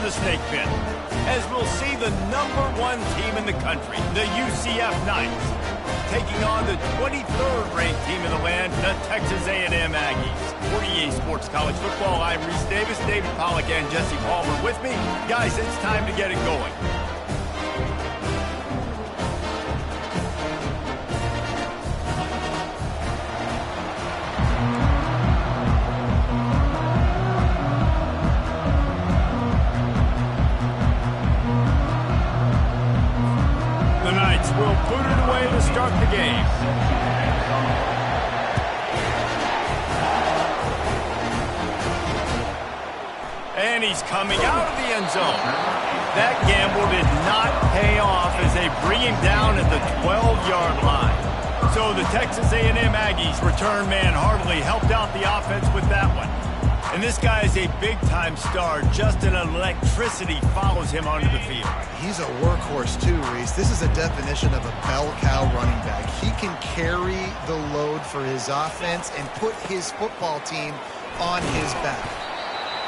the snake pit, as we'll see the #1 team in the country, the UCF Knights, taking on the 23rd ranked team in the land, the Texas A&M Aggies. For EA Sports College Football, I'm Reese Davis, David Pollack, and Jesse Palmer with me. Guys, it's time to get it going. Will put it away to start the game. And he's coming out of the end zone. That gamble did not pay off as they bring him down at the 12-yard line. So the Texas A&M Aggies return man hardly helped out the offense with that one. And this guy is a big-time star. Just an electricity follows him onto the field. He's a workhorse too, Reese. This is a definition of a bell cow running back. He can carry the load for his offense and put his football team on his back.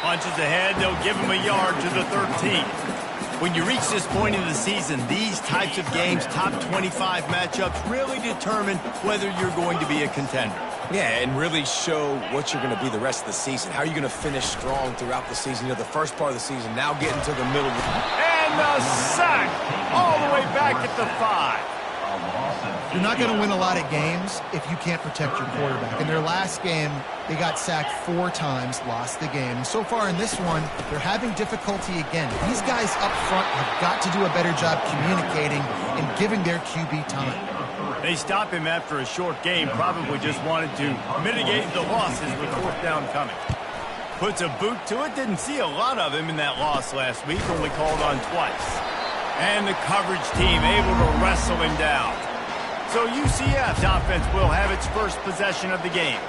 Punches ahead, they'll give him a yard to the 13. When you reach this point in the season, these types of games, top 25 matchups, really determine whether you're going to be a contender. Yeah, and really show what you're going to be the rest of the season. How are you going to finish strong throughout the season? You know, the first part of the season, now getting to the middle. And the sack all the way back at the 5. You're not going to win a lot of games if you can't protect your quarterback. In their last game, they got sacked 4 times, lost the game. And so far in this one, they're having difficulty again. These guys up front have got to do a better job communicating and giving their QB time. They stop him after a short game, probably just wanted to mitigate the losses with 4th down coming. Puts a boot to it, didn't see a lot of him in that loss last week, only called on twice. And the coverage team able to wrestle him down. So UCF's offense will have its first possession of the game.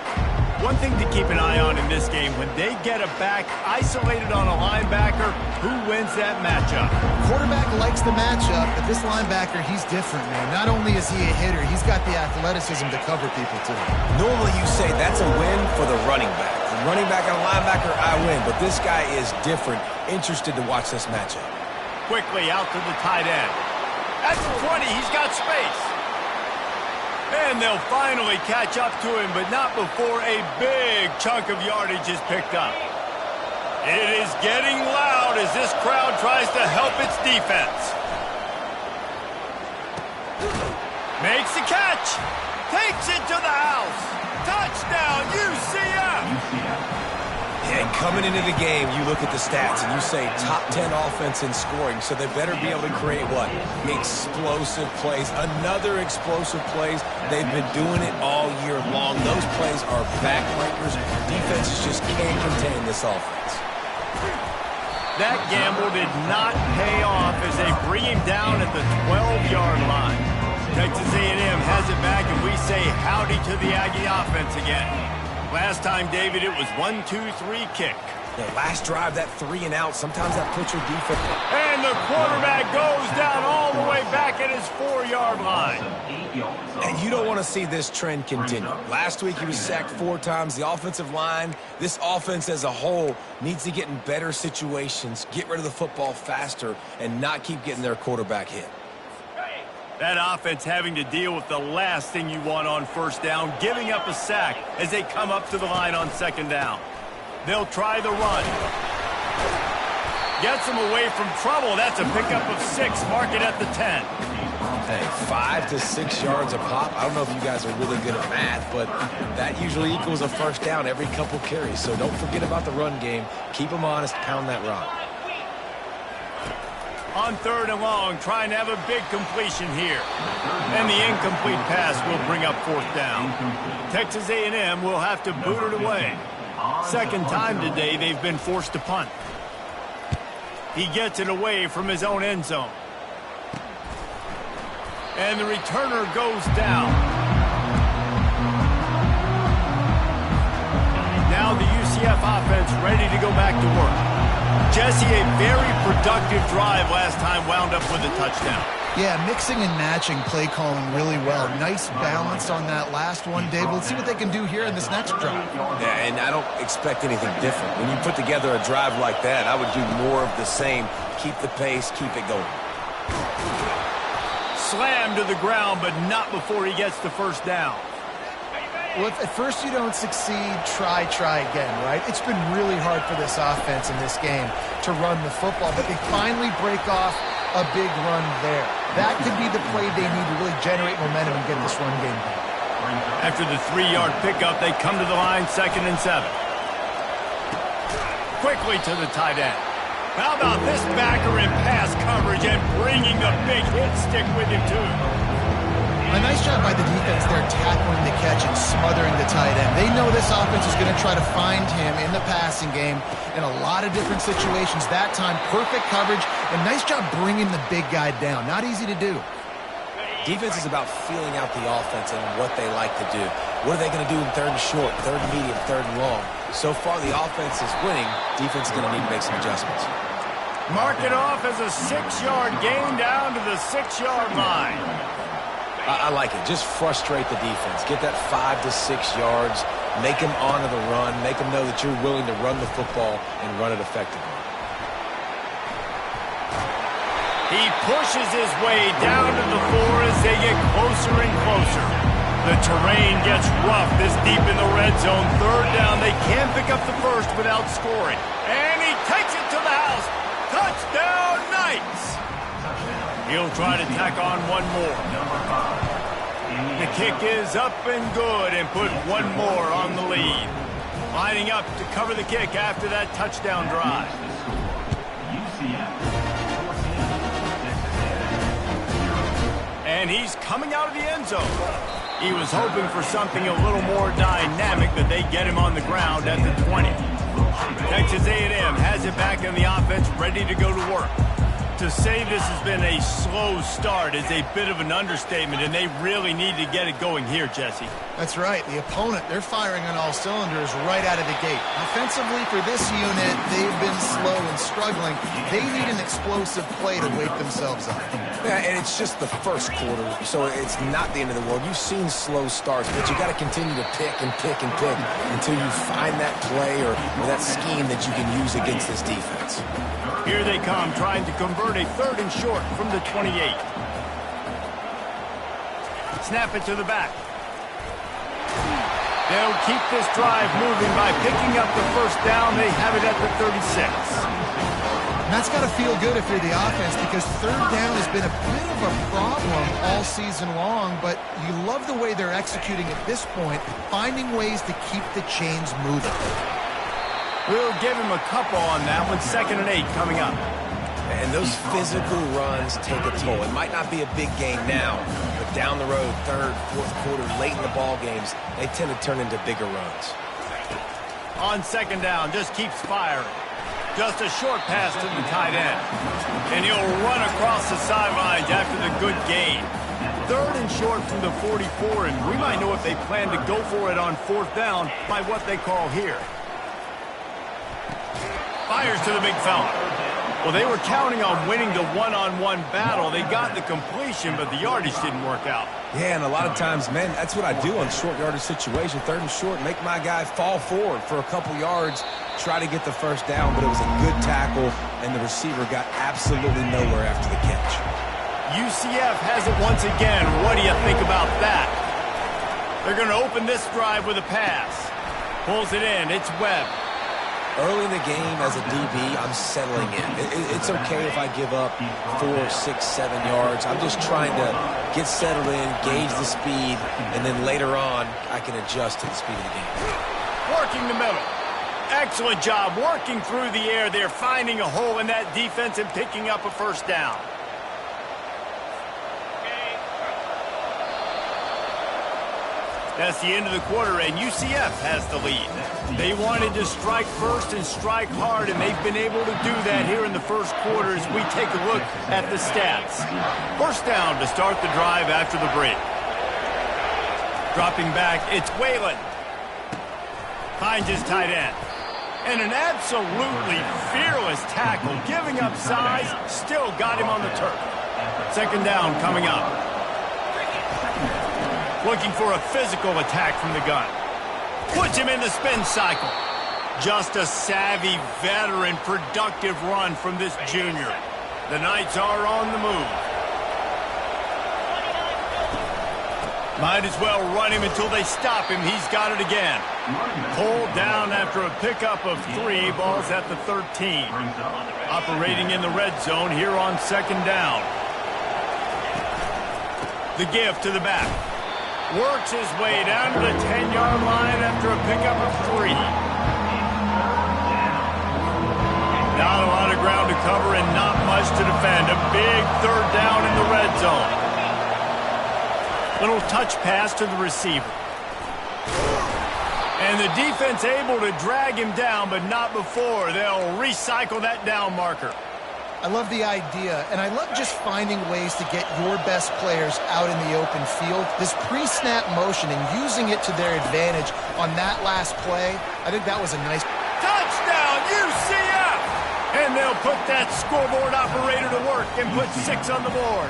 One thing to keep an eye on in this game, when they get a back isolated on a linebacker, who wins that matchup? Quarterback likes the matchup, but this linebacker, he's different, man. Not only is he a hitter, he's got the athleticism to cover people, too. Normally you say that's a win for the running back. The running back and a linebacker, I win. But this guy is different. Interested to watch this matchup. Quickly out to the tight end. At the 20, he's got space. And they'll finally catch up to him, but not before a big chunk of yardage is picked up. It is getting loud as this crowd tries to help its defense. Makes the catch. Takes it to the house. Touchdown, UCF! And coming into the game, you look at the stats and you say top 10 offense in scoring, so they better be able to create what? Explosive plays. Another explosive plays. They've been doing it all year long. Those plays are backbreakers. Defenses just can't contain this offense. That gamble did not pay off as they bring him down at the 12-yard line. Texas A&M has it back, and we say howdy to the Aggie offense again. Last time, David, it was 1-2-3 kick. The last drive, that 3 and out, sometimes that puts your defense. And the quarterback goes down all the way back at his 4-yard line. And you don't want to see this trend continue. Last week, he was sacked 4 times. The offensive line, this offense as a whole, needs to get in better situations, get rid of the football faster, and not keep getting their quarterback hit. That offense having to deal with the last thing you want on 1st down, giving up a sack as they come up to the line on 2nd down. They'll try the run. Gets them away from trouble. That's a pickup of 6. Mark it at the 10. Hey, 5 to 6 yards a pop. I don't know if you guys are really good at math, but that usually equals a 1st down every couple carries. So don't forget about the run game. Keep them honest. Pound that rock. On 3rd and long, trying to have a big completion here. And the incomplete pass will bring up 4th down. Texas A&M will have to boot it away. 2nd time today they've been forced to punt. He gets it away from his own end zone. And the returner goes down. Now the UCF offense ready to go back to work. Jesse, a very productive drive last time wound up with a touchdown. Yeah, mixing and matching play calling really well. Nice balance on that last one, Dave. Let's see what they can do here in this next drive. Yeah, and I don't expect anything different. When you put together a drive like that, I would do more of the same. Keep the pace, keep it going. Slammed to the ground, but not before he gets the first down. Well, if at first you don't succeed, try again, right? It's been really hard for this offense in this game to run the football, but they finally break off a big run there. That could be the play they need to really generate momentum and get this run game back. After the 3-yard pickup, they come to the line, 2nd and 7. Quickly to the tight end. How about this backer in pass coverage and bringing the big hit stick with him, too? A nice job by the defense there tackling the catch and smothering the tight end. They know this offense is going to try to find him in the passing game in a lot of different situations. That time, perfect coverage, and nice job bringing the big guy down. Not easy to do. Defense is about feeling out the offense and what they like to do. What are they going to do in 3rd and short, 3rd and medium, 3rd and long? So far, the offense is winning. Defense is going to need to make some adjustments. Mark it off as a 6-yard gain down to the 6-yard line. I like it. Just frustrate the defense. Get that 5 to 6 yards. Make them honor the run. Make them know that you're willing to run the football and run it effectively. He pushes his way down to the 4 as they get closer and closer. The terrain gets rough this deep in the red zone. 3rd down. They can't pick up the first without scoring. And he takes it to the house. Touchdown, Knights! He'll try to tack on one more. The kick is up and good and put one more on the lead. Lining up to cover the kick after that touchdown drive. And he's coming out of the end zone. He was hoping for something a little more dynamic, but they get him on the ground at the 20. Texas A&M has it back in the offense, ready to go to work. To say this has been a slow start is a bit of an understatement, and they really need to get it going here, Jesse. That's right. The opponent, they're firing on all cylinders right out of the gate. Offensively, for this unit, they've been slow and struggling. They need an explosive play to wake themselves up. Yeah, and it's just the first quarter, so it's not the end of the world. You've seen slow starts, but you got to continue to pick and pick and pick until you find that play or that scheme that you can use against this defense. Here they come, trying to convert a 3rd and short from the 28. Snap it to the back. They'll keep this drive moving by picking up the first down. They have it at the 36. And that's got to feel good if you're the offense, because 3rd down has been a bit of a problem all season long, but you love the way they're executing at this point, finding ways to keep the chains moving. We'll give him a couple on that one. 2nd and 8 coming up. And those physical runs take a toll. It might not be a big game now, but down the road, 3rd, 4th quarter, late in the ball games, they tend to turn into bigger runs. On 2nd down, just keeps firing. Just a short pass to the tight end. And he'll run across the sidelines after the good gain. 3rd and short from the 44, and we might know if they plan to go for it on 4th down by what they call here. Fires to the big fella. Well, they were counting on winning the one-on-one battle. They got the completion, but the yardage didn't work out. Yeah, and a lot of times, man, that's what I do on short yardage situation. 3rd and short, make my guy fall forward for a couple yards, try to get the first down, but it was a good tackle, and the receiver got absolutely nowhere after the catch. UCF has it once again. What do you think about that? They're going to open this drive with a pass. Pulls it in. It's Webb. Early in the game, as a DB, I'm settling in. It's okay if I give up 4, 6, 7 yards. I'm just trying to get settled in, gauge the speed, and then later on, I can adjust to the speed of the game. Working the middle. Excellent job working through the air. They're finding a hole in that defense and picking up a first down. That's the end of the quarter, and UCF has the lead. They wanted to strike first and strike hard, and they've been able to do that here in the first quarter as we take a look at the stats. First down to start the drive after the break. Dropping back, it's Whalen. Finds his tight end. And an absolutely fearless tackle, giving up size, still got him on the turf. Second down coming up. Looking for a physical attack from the gun. Puts him in the spin cycle. Just a savvy, veteran, productive run from this junior. The Knights are on the move. Might as well run him until they stop him. He's got it again. Pulled down after a pickup of 3. Ball's at the 13. Operating in the red zone here on second down. The give to the back. Works his way down to the 10-yard line after a pickup of 3. Not a lot of ground to cover and not much to defend. A big third down in the red zone. Little touch pass to the receiver. And the defense able to drag him down, but not before. They'll recycle that down marker. I love the idea, and I love just finding ways to get your best players out in the open field. This pre-snap motion and using it to their advantage on that last play, I think that was a nice... Touchdown, UCF! And they'll put that scoreboard operator to work and put 6 on the board.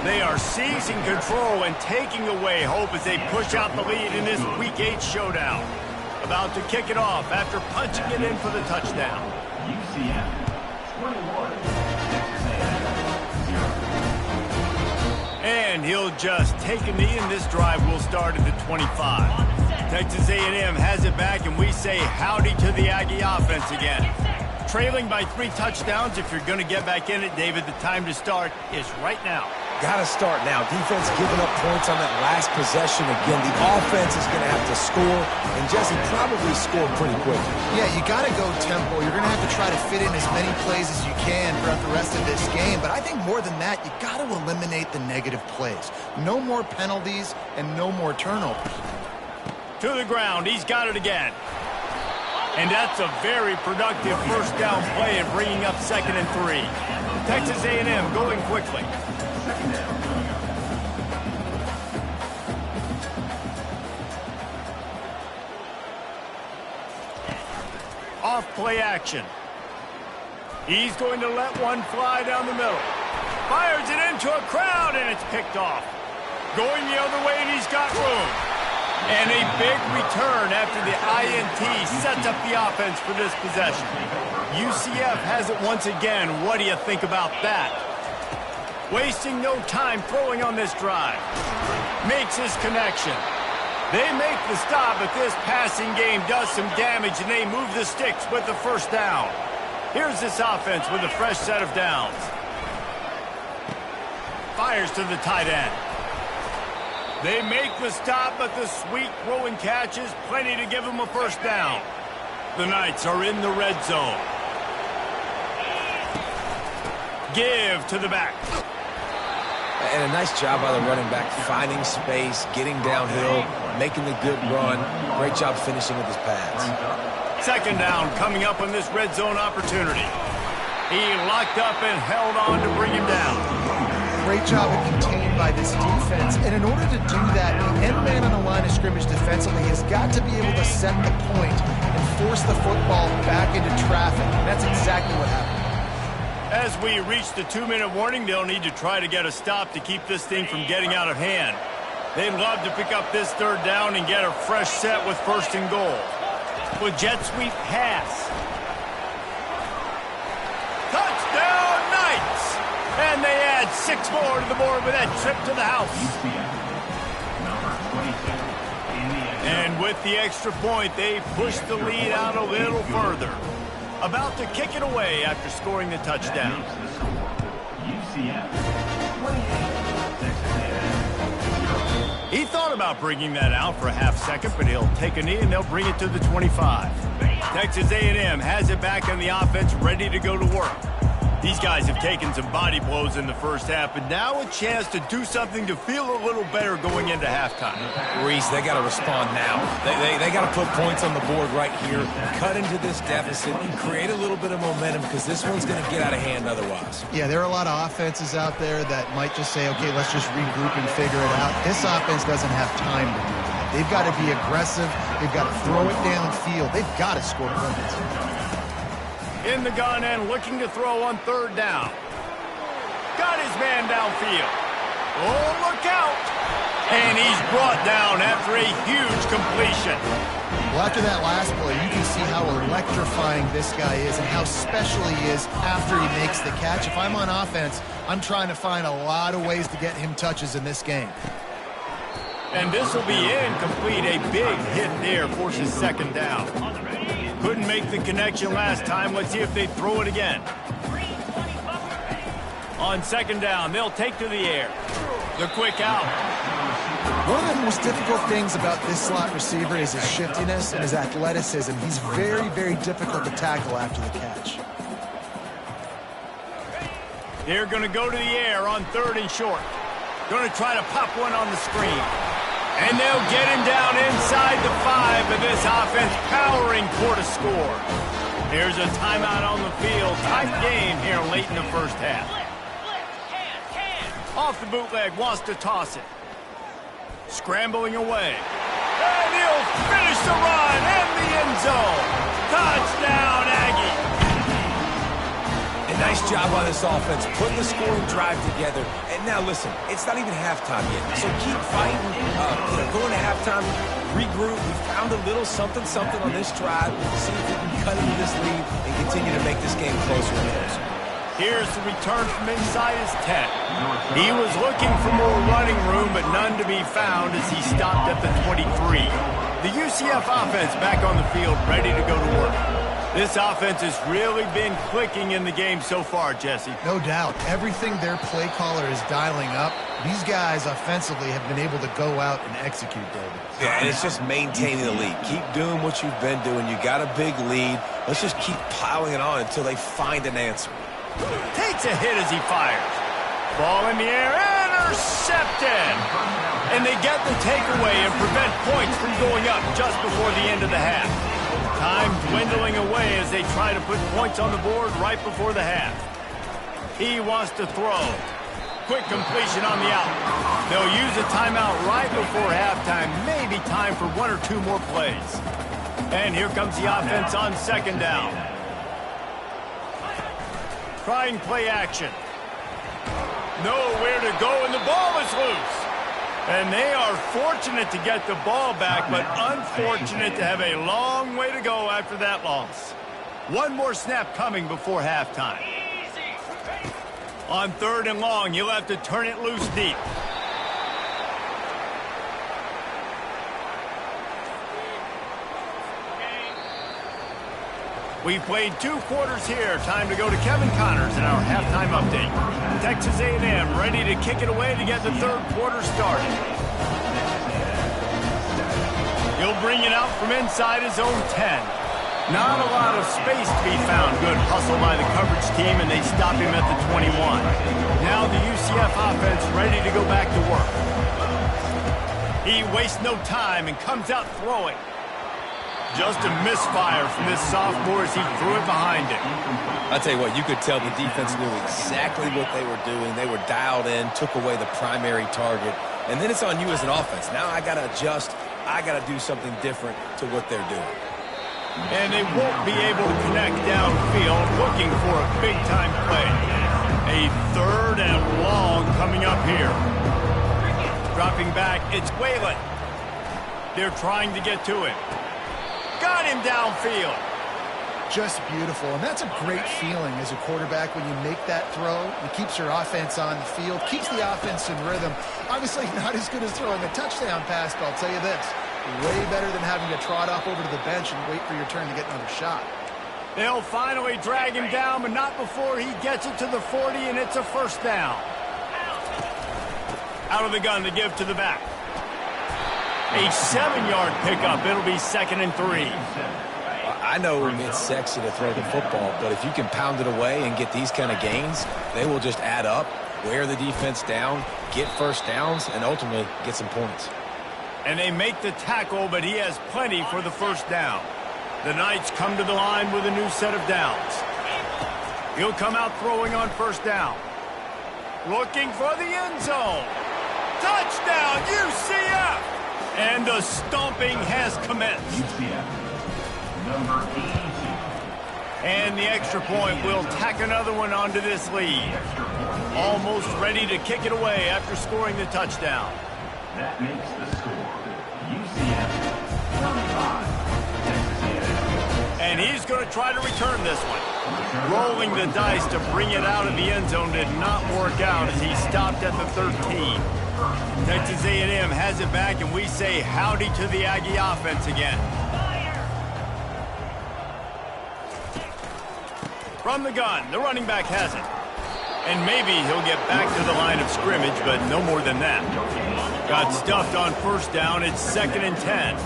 They are seizing control and taking away hope as they push out the lead in this Week 8 showdown. About to kick it off after punching it in for the touchdown. And he'll just take a knee, and this drive will start at the 25. Texas A&M has it back, and we say howdy to the Aggie offense again. Trailing by 3 touchdowns. If you're going to get back in it, David, the time to start is right now. Got to start now. Defense giving up points on that last possession. Again, the offense is going to have to score, and Jesse probably scored pretty quickly. Yeah, you got to go tempo. You're going to have to try to fit in as many plays as you can throughout the rest of this game. But I think more than that, you got to eliminate the negative plays. No more penalties and no more turnovers. To the ground. He's got it again. And that's a very productive first down play and bringing up 2nd and 3. Texas A&M going quickly. Off play action. He's going to let one fly down the middle. Fires it into a crowd, and it's picked off. Going the other way, and he's got room. And a big return after the INT sets up the offense for this possession. UCF has it once again. What do you think about that? Wasting no time throwing on this drive. Makes his connection. They make the stop, but this passing game does some damage, and they move the sticks with the first down. Here's this offense with a fresh set of downs. Fires to the tight end. They make the stop, but the sweet throw and catch is plenty to give them a first down. The Knights are in the red zone. Give to the back. And a nice job by the running back, finding space, getting downhill, making the good run. Great job finishing with his pads. Second down coming up on this red zone opportunity. He locked up and held on to bring him down. Great job of contained by this defense. And in order to do that, the end man on the line of scrimmage defensively has got to be able to set the point and force the football back into traffic. And that's exactly what happened. As we reach the 2-minute warning, they'll need to try to get a stop to keep this thing from getting out of hand. They'd love to pick up this third down and get a fresh set with 1st and goal. With jet sweep pass. Touchdown Knights! And they add 6 more to the board with that trip to the house. And with the extra point, they push the lead out a little further. About to kick it away after scoring the touchdown. He thought about bringing that out for a half second, but he'll take a knee and they'll bring it to the 25. Texas A&M has it back on the offense, ready to go to work. These guys have taken some body blows in the first half, but now a chance to do something to feel a little better going into halftime. Reese, they got to respond now. They got to put points on the board right here, cut into this deficit, and create a little bit of momentum because this one's going to get out of hand otherwise. Yeah, there are a lot of offenses out there that might just say, okay, let's just regroup and figure it out. This offense doesn't have time to do that. They've got to be aggressive. They've got to throw it downfield. They've got to score points. In the gun and looking to throw on third down. Got his man downfield. Oh, look out. And he's brought down after a huge completion. Well, after that last play, you can see how electrifying this guy is and how special he is after he makes the catch. If I'm on offense, I'm trying to find a lot of ways to get him touches in this game. And this will be incomplete. A big hit there forces second down. Couldn't make the connection last time. Let's see if they throw it again. On second down, they'll take to the air. The quick out. One of the most difficult things about this slot receiver is his shiftiness and his athleticism. He's very, very difficult to tackle after the catch. They're going to go to the air on third and short. Going to try to pop one on the screen. And they'll get him down inside the 5, but this offense powering for the score. Here's a timeout on the field. Tight game here late in the first half. Off the bootleg, wants to toss it. Scrambling away. And he'll finish the run in the end zone. Touchdown, Aggie. A nice job on this offense, putting the scoring drive together. And now listen, it's not even halftime yet, so keep fighting. Going to halftime, regroup. We found a little something on this drive. See if we can cut into this lead and continue to make this game closer and closer. Here's the return from inside his 10. He was looking for more running room, but none to be found as he stopped at the 23. The UCF offense back on the field, ready to go to work. This offense has really been clicking in the game so far, Jesse. No doubt. Everything their play caller is dialing up, these guys offensively have been able to go out and execute, David. Yeah, and it's just maintaining the lead. Keep doing what you've been doing. You got a big lead. Let's just keep piling it on until they find an answer. Takes a hit as he fires. Ball in the air, intercepted. And they get the takeaway and prevent points from going up just before the end of the half. Time dwindling away as they try to put points on the board right before the half. He wants to throw. Quick completion on the out. They'll use a timeout right before halftime. Maybe time for one or two more plays. And here comes the offense on second down. Trying play action. Nowhere to go, and the ball is loose. And they are fortunate to get the ball back, but unfortunate to have a long way to go after that loss. One more snap coming before halftime. On third and long, you'll have to turn it loose deep. We played 2 quarters here. Time to go to Kevin Connors in our halftime update. Texas A&M ready to kick it away to get the third quarter started. He'll bring it out from inside his own 10. Not a lot of space to be found. Good hustle by the coverage team, and they stop him at the 21. Now the UCF offense ready to go back to work. He wastes no time and comes out throwing. Just a misfire from this sophomore as he threw it behind him. I'll tell you what, you could tell the defense knew exactly what they were doing. They were dialed in, took away the primary target. And then it's on you as an offense. Now I got to adjust. I got to do something different to what they're doing. And they won't be able to connect downfield, looking for a big-time play. A third and long coming up here. Dropping back, it's Whalen. They're trying to get to him. Got him downfield. Just beautiful, and that's a great feeling as a quarterback when you make that throw. It keeps your offense on the field, keeps the offense in rhythm. Obviously not as good as throwing a touchdown pass, but I'll tell you this, way better than having to trot off over to the bench and wait for your turn to get another shot. They'll finally drag him down, but not before he gets it to the 40, and it's a first down. Out of the gun to give to the back. A 7-yard pickup. It'll be 2nd and 3. I know it's sexy to throw the football, but if you can pound it away and get these kind of gains, they will just add up, wear the defense down, get first downs, and ultimately get some points. And they make the tackle, but he has plenty for the first down. The Knights come to the line with a new set of downs. He'll come out throwing on first down. Looking for the end zone. Touchdown, UCF! And the stomping has commenced. UCF, number 82. And the extra point will tack another one onto this lead. Almost ready to kick it away after scoring the touchdown. That makes the score UCF 25, Texas A&M. And he's going to try to return this one. Rolling the dice to bring it out of the end zone did not work out as he stopped at the 13. Texas A&M has it back, and we say howdy to the Aggie offense again. From the gun, the running back has it. And maybe he'll get back to the line of scrimmage, but no more than that. Got stuffed on first down. It's 2nd and 10.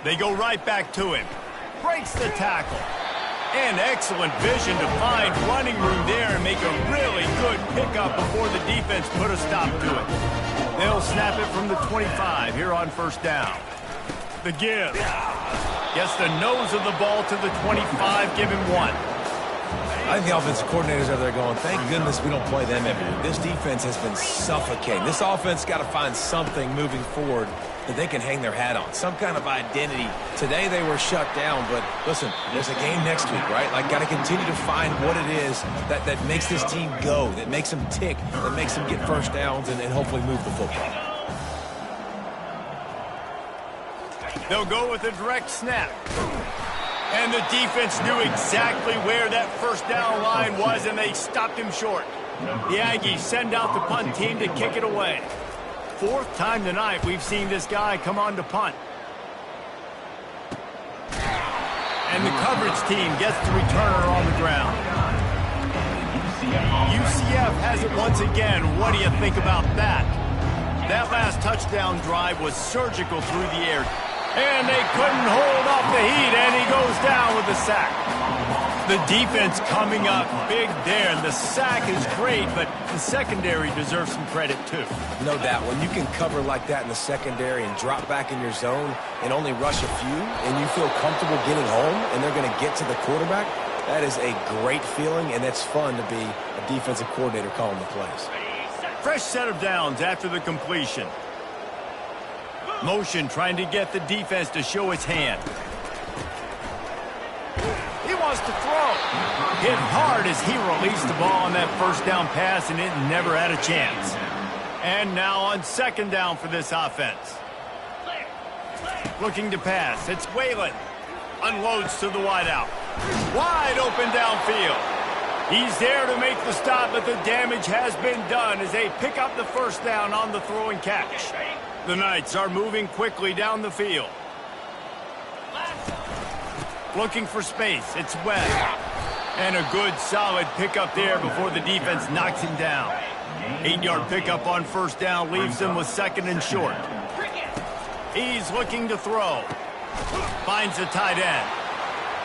They go right back to him. Breaks the tackle. And excellent vision to find running room there and make a really good pickup before the defense put a stop to it. They'll snap it from the 25 here on first down. The give. Gets the nose of the ball to the 25, give him 1. I think the offensive coordinators over there going, thank goodness we don't play them every week. This defense has been suffocating. This offense got to find something moving forward that they can hang their hat on, some kind of identity. Today they were shut down, but listen, there's a game next week, right? Like, got to continue to find what it is that makes this team go, that makes them tick, that makes them get first downs and hopefully move the football. They'll go with a direct snap. And the defense knew exactly where that first down line was, and they stopped him short. The Aggies send out the punt team to kick it away. 4th time tonight we've seen this guy come on to punt. And the coverage team gets the returner on the ground. UCF has it once again. What do you think about that? That last touchdown drive was surgical through the air. And they couldn't hold off the heat, and he goes down with the sack. The defense coming up big there, and the sack is great, but the secondary deserves some credit too. No doubt. When you can cover like that in the secondary and drop back in your zone and only rush a few, and you feel comfortable getting home, and they're going to get to the quarterback, that is a great feeling, and it's fun to be a defensive coordinator calling the plays. Fresh set of downs after the completion. Motion trying to get the defense to show its hand. He wants to throw. Hit hard as he released the ball on that first down pass, and it never had a chance. And now on 2nd down for this offense. Looking to pass. It's Whalen. Unloads to the wideout. Wide open downfield. He's there to make the stop, but the damage has been done as they pick up the first down on the throw and catch. The Knights are moving quickly down the field. Looking for space. It's Webb. And a good, solid pickup there before the defense knocks him down. 8-yard pickup on first down leaves him with 2nd and short. He's looking to throw. Finds the tight end.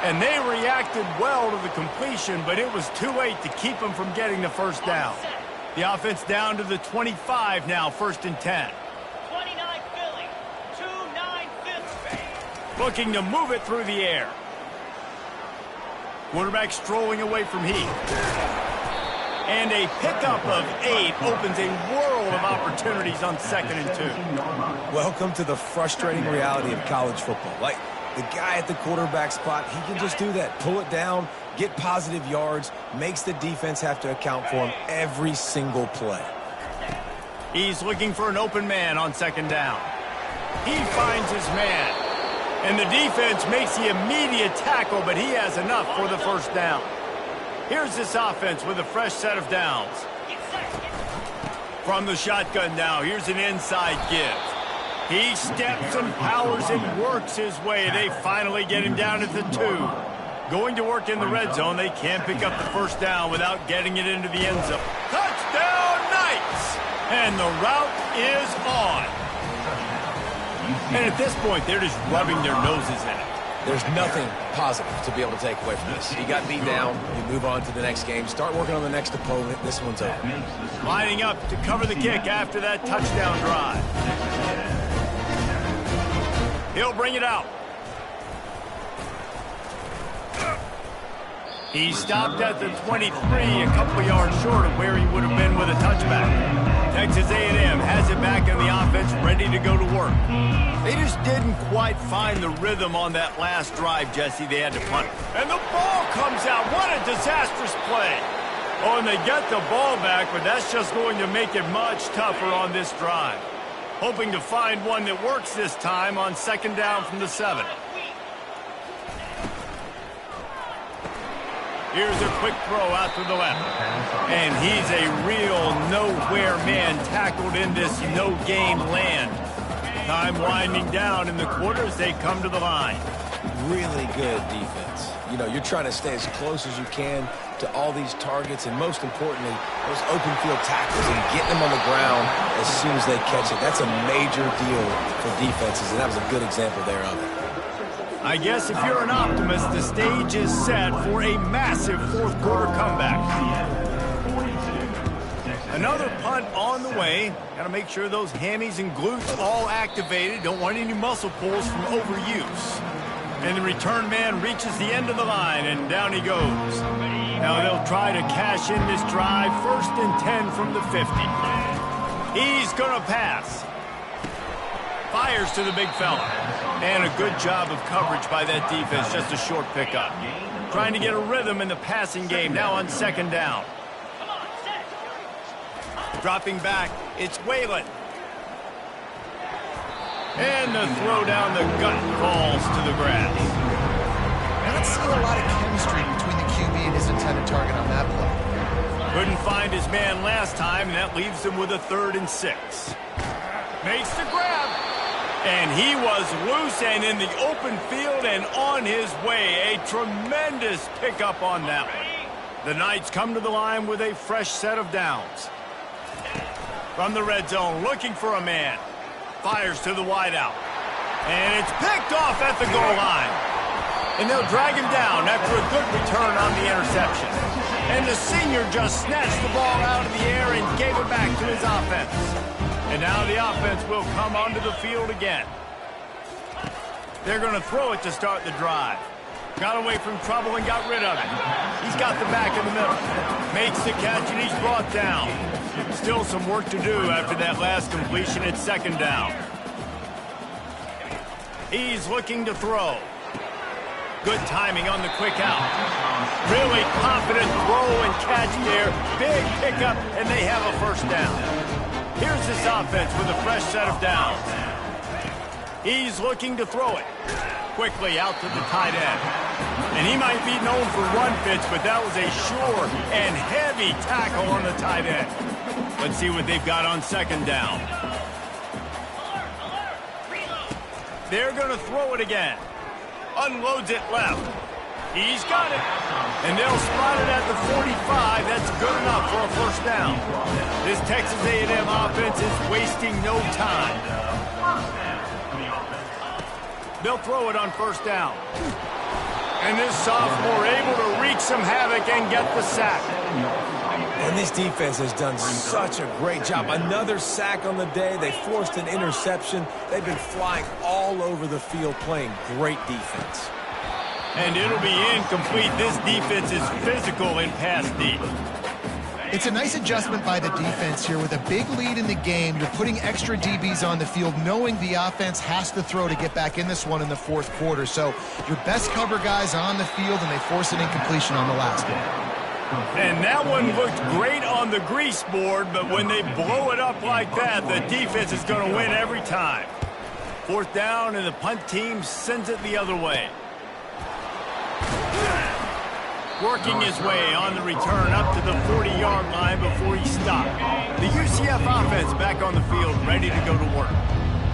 And they reacted well to the completion, but it was too late to keep him from getting the first down. The offense down to the 25 now, 1st and 10. Looking to move it through the air. Quarterback strolling away from heat. And a pickup of 8 opens a world of opportunities on 2nd and 2. Welcome to the frustrating reality of college football. Like, the guy at the quarterback spot, he can just do that. Pull it down, get positive yards, makes the defense have to account for him every single play. He's looking for an open man on 2nd down. He finds his man. And the defense makes the immediate tackle, but he has enough for the first down. Here's this offense with a fresh set of downs. From the shotgun now, here's an inside give. He steps and powers and works his way. They finally get him down at the 2. Going to work in the red zone, they can't pick up the first down without getting it into the end zone. Touchdown, Knights! And the route is on. And at this point, they're just rubbing their noses in it. There's nothing positive to be able to take away from this. You got beat down, you move on to the next game, start working on the next opponent. This one's over. Lining up to cover the kick after that touchdown drive. He'll bring it out. He stopped at the 23, a couple yards short of where he would have been with a touchback. Texas A&M has it back in the offense, ready to go to work. They just didn't quite find the rhythm on that last drive, Jesse. They had to punt. And the ball comes out. What a disastrous play. Oh, and they get the ball back, but that's just going to make it much tougher on this drive. Hoping to find one that works this time on second down from the 7. Here's a quick throw out to the left. And he's a real nowhere man tackled in this no-game land. Time winding down in the quarter as they come to the line. Really good defense. You know, you're trying to stay as close as you can to all these targets, and most importantly, those open field tackles and getting them on the ground as soon as they catch it. That's a major deal for defenses, and that was a good example there of it. I guess if you're an optimist, the stage is set for a massive fourth quarter comeback. Another punt on the way. Got to make sure those hammies and glutes all activated. Don't want any muscle pulls from overuse. And the return man reaches the end of the line, and down he goes. Now they'll try to cash in this drive. 1st and 10 from the 50. He's going to pass. Fires to the big fella. And a good job of coverage by that defense. Just a short pickup. Trying to get a rhythm in the passing game. Now on second down. Dropping back. It's Whalen. And the throw down the gut falls to the grass. Not seeing a lot of chemistry between the QB and his intended target on that play. Couldn't find his man last time, and that leaves him with a 3rd and 6. Makes the grab. And he was loose and in the open field and on his way. A tremendous pickup on that one. The Knights come to the line with a fresh set of downs. From the red zone, looking for a man. Fires to the wideout. And it's picked off at the goal line. And they'll drag him down after a good return on the interception. And the senior just snatched the ball out of the air and gave it back to his offense. And now the offense will come onto the field again. They're going to throw it to start the drive. Got away from trouble and got rid of it. He's got the back in the middle. Makes the catch and he's brought down. Still some work to do after that last completion at second down. He's looking to throw. Good timing on the quick out. Really confident throw and catch there. Big pickup, and they have a first down. Here's this offense with a fresh set of downs. He's looking to throw it. Quickly out to the tight end. And he might be known for run fits, but that was a sure and heavy tackle on the tight end. Let's see what they've got on second down. They're going to throw it again. Unloads it left. He's got it. And they'll spot it at the 45. That's good enough for a first down. This Texas A&M offense is wasting no time. They'll throw it on first down. And this sophomore able to wreak some havoc and get the sack. And this defense has done such a great job. Another sack on the day. They forced an interception. They've been flying all over the field playing great defense. And it'll be incomplete. This defense is physical in pass deep. It's a nice adjustment by the defense here. With a big lead in the game, you're putting extra DBs on the field, knowing the offense has to throw to get back in this one in the fourth quarter. So your best cover guys on the field, and they force an incompletion on the last one. And that one looked great on the grease board, but when they blow it up like that, the defense is going to win every time. Fourth down, and the punt team sends it the other way. Working his way on the return up to the 40-yard line before he stopped. The UCF offense back on the field, ready to go to work.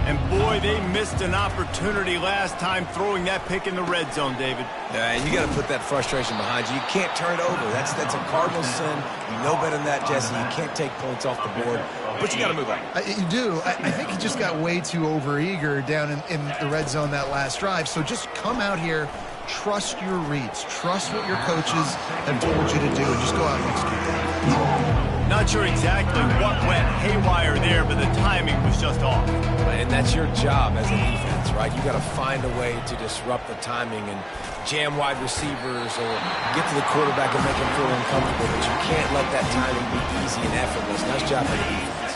And boy, they missed an opportunity last time throwing that pick in the red zone, David. And you got to put that frustration behind you. You can't turn it over. That's a cardinal sin. You know better than that, Jesse. You can't take points off the board, but you got to move on. You do. I think he just got way too overeager down in the red zone that last drive. So just come out here, trust your reads, trust what your coaches have told you to do, and just go out and execute that. Not sure exactly what went haywire there, but the timing was just off. And that's your job as a defense, right? You got to find a way to disrupt the timing and jam wide receivers or get to the quarterback and make him feel uncomfortable, but you can't let that timing be easy and effortless. Nice job by the defense.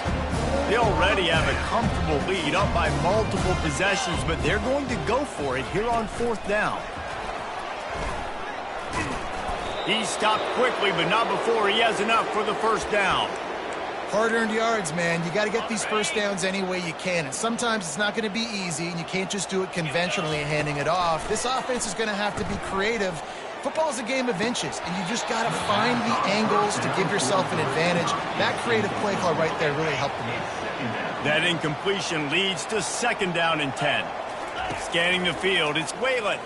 They already have a comfortable lead up by multiple possessions, but they're going to go for it here on 4th down. He stopped quickly, but not before he has enough for the 1st down. Hard-earned yards, man. You got to get these 1st downs any way you can. And sometimes it's not going to be easy, and you can't just do it conventionally handing it off. This offense is going to have to be creative. Football is a game of inches, and you just got to find the angles to give yourself an advantage. That creative play call right there really helped them out. That incompletion leads to 2nd down and 10. Scanning the field, it's Whalen.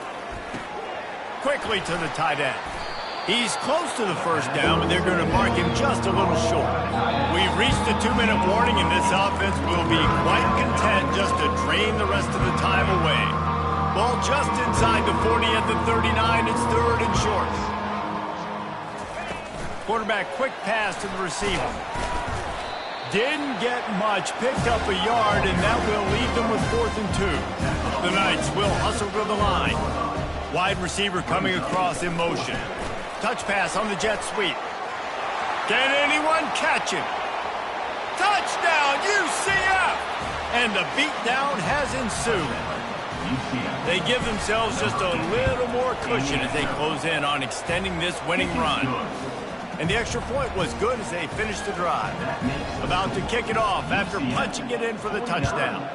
Quickly to the tight end. He's close to the 1st down, but they're going to mark him just a little short. We've reached the 2-minute warning, and this offense will be quite content just to drain the rest of the time away. Ball just inside the 40 at the 39. It's 3rd and short. Quarterback quick pass to the receiver. Didn't get much, picked up a yard, and that will leave them with 4th and 2. The Knights will hustle to the line. Wide receiver coming across in motion. Touch pass on the jet sweep. Can anyone catch him? Touchdown, UCF! And the beatdown has ensued. They give themselves just a little more cushion as they close in on extending this winning run. And the extra point was good as they finished the drive. About to kick it off after punching it in for the touchdown.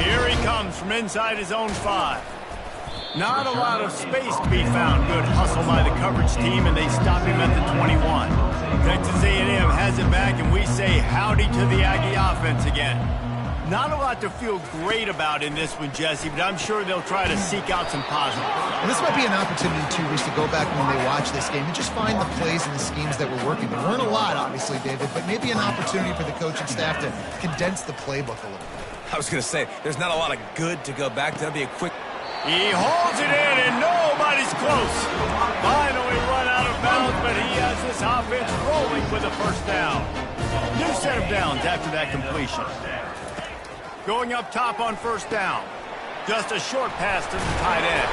Here he comes from inside his own 5. Not a lot of space to be found. Good hustle by the coverage team, and they stop him at the 21. Texas A&M has it back, and we say howdy to the Aggie offense again. Not a lot to feel great about in this one, Jesse, but I'm sure they'll try to seek out some positives. And this might be an opportunity, too, Reese, to go back when they watch this game and just find the plays and the schemes that were working. There weren't a lot, obviously, David, but maybe an opportunity for the coaching staff to condense the playbook a little bit. I was going to say, there's not a lot of good to go back to. That'll be a quick... He holds it in, and nobody's close. Finally run out of bounds, but he has this offense rolling with a 1st down. New set of downs after that completion. Going up top on 1st down. Just a short pass to the tight end.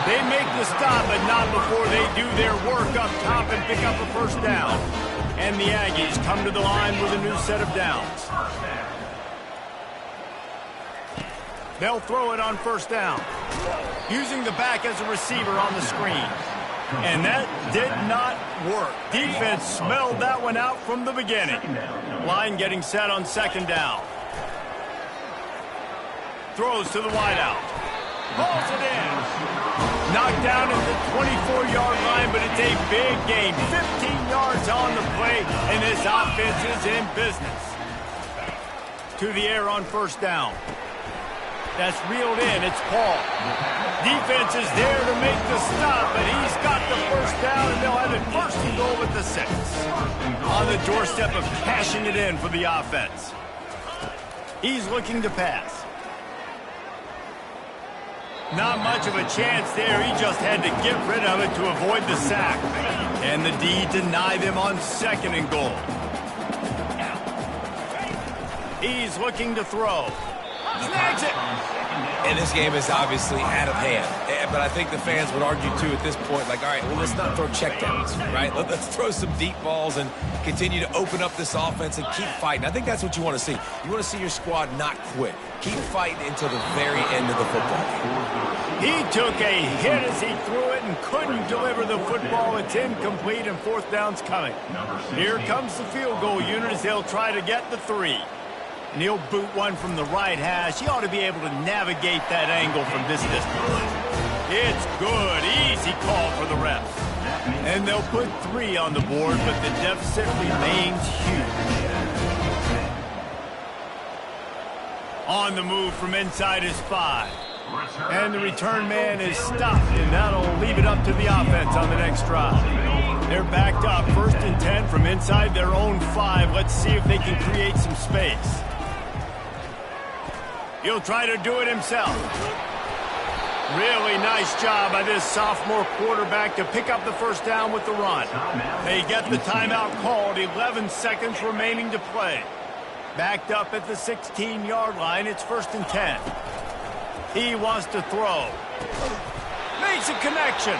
They make the stop, but not before they do their work up top and pick up a 1st down. And the Aggies come to the line with a new set of downs. They'll throw it on 1st down. Using the back as a receiver on the screen. And that did not work. Defense smelled that one out from the beginning. Line getting set on 2nd down. Throws to the wideout. Pulls it in. Knocked down at the 24-yard line, but it's a big game. 15 yards on the play, and this offense is in business. To the air on 1st down. That's reeled in. It's Paul. Defense is there to make the stop, but he's got the 1st down, and they'll have it 1st and goal at the 6. On the doorstep of cashing it in for the offense. He's looking to pass. Not much of a chance there. He just had to get rid of it to avoid the sack. And the D deny them on 2nd and goal. He's looking to throw. Snags it. And this game is obviously out of hand. But I think the fans would argue, too, at this point, like, all right, well, let's not throw checkdowns, right? Let's throw some deep balls and continue to open up this offense and keep fighting. I think that's what you want to see. You want to see your squad not quit. Keep fighting until the very end of the football game. He took a hit as he threw it and couldn't deliver the football. It's incomplete, and 4th down's coming. Here comes the field goal unit as they'll try to get the 3. And he'll boot one from the right hash. He ought to be able to navigate that angle from this distance. It's good. Easy call for the refs. And they'll put 3 on the board, but the deficit remains huge. On the move from inside his 5. And the return man is stopped, and that'll leave it up to the offense on the next drive. They're backed up, 1st and 10 from inside their own 5. Let's see if they can create some space. He'll try to do it himself. Really nice job by this sophomore quarterback to pick up the 1st down with the run. They get the timeout called, 11 seconds remaining to play. Backed up at the 16-yard line. It's 1st and 10. He wants to throw. Makes a connection.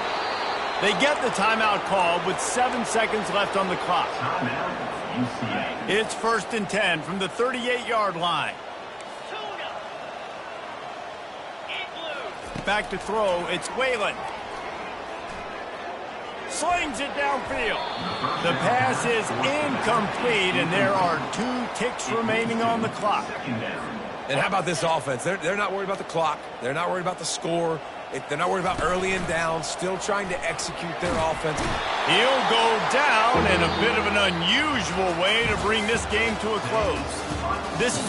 They get the timeout called with 7 seconds left on the clock. Timeout, UCF. It's 1st and 10 from the 38-yard line. Back to throw. It's Whalen. Slings it downfield. The pass is incomplete, and there are 2 ticks remaining on the clock. And how about this offense? They're not worried about the clock. They're not worried about the score. They're not worried about early and down. Still trying to execute their offense. He'll go down in a bit of an unusual way to bring this game to a close. This is